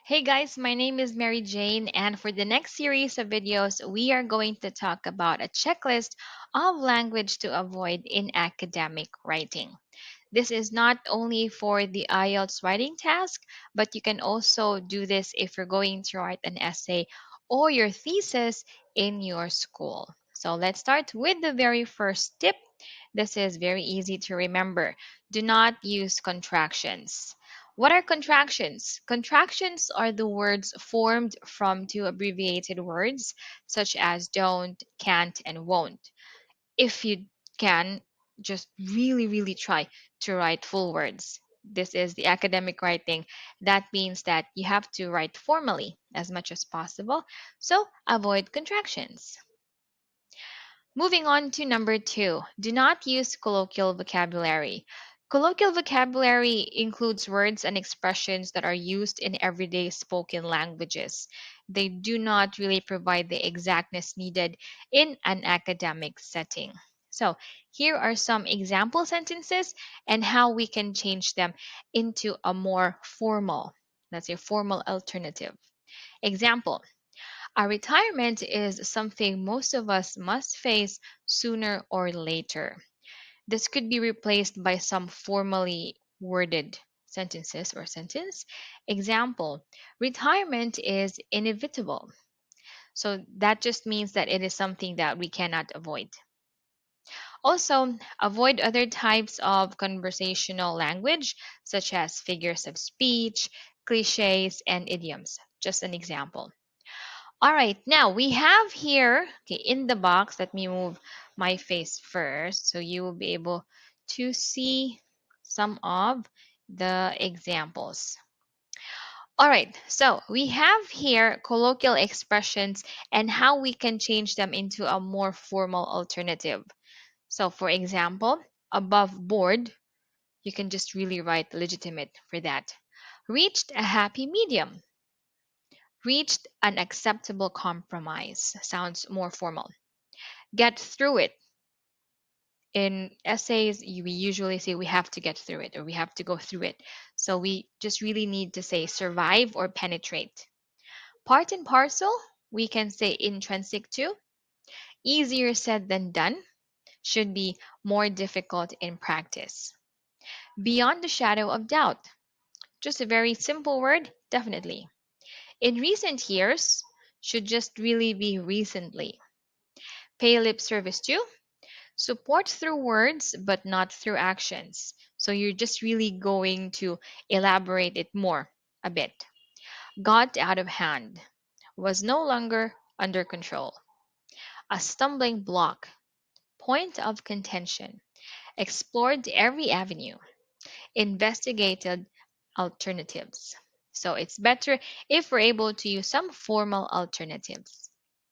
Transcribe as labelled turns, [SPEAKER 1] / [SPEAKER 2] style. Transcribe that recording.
[SPEAKER 1] Hey guys, my name is Mary Jane, and for the next series of videos, we are going to talk about a checklist of language to avoid in academic writing. This is not only for the IELTS writing task, but you can also do this if you're going to write an essay or your thesis in your school. So let's start with the very first tip. This is very easy to remember. Do not use contractions. What are contractions? Contractions are the words formed from two abbreviated words such as don't, can't, and won't. If you can, just really try to write full words. This is the academic writing. That means that you have to write formally as much as possible. So avoid contractions. Moving on to number two, do not use colloquial vocabulary. Colloquial vocabulary includes words and expressions that are used in everyday spoken languages. They do not really provide the exactness needed in an academic setting. So, here are some example sentences and how we can change them into a more formal, let's say formal alternative. Example: a retirement is something most of us must face sooner or later. This could be replaced by some formally worded sentences or sentence. Example: retirement is inevitable. So that just means that it is something that we cannot avoid. Also, avoid other types of conversational language, such as figures of speech, cliches, and idioms. Just an example. All right, now we have here, okay, in the box, let me move my face first so you will be able to see some of the examples. All right, so we have here colloquial expressions and how we can change them into a more formal alternative. So, for example, above board, you can just really write legitimate for that. Reached a happy medium. Reached an acceptable compromise. Sounds more formal. Get through it. In essays, we usually say we have to get through it or we have to go through it. So we just really need to say survive or penetrate. Part and parcel, we can say intrinsic to. Easier said than done, should be more difficult in practice. Beyond the shadow of doubt, just a very simple word, definitely. In recent years, should just really be recently. Pay lip service to, support through words but not through actions. So you're just really going to elaborate it more a bit. Got out of hand, was no longer under control. A stumbling block, point of contention. Explored every avenue, investigated alternatives. So it's better if we're able to use some formal alternatives.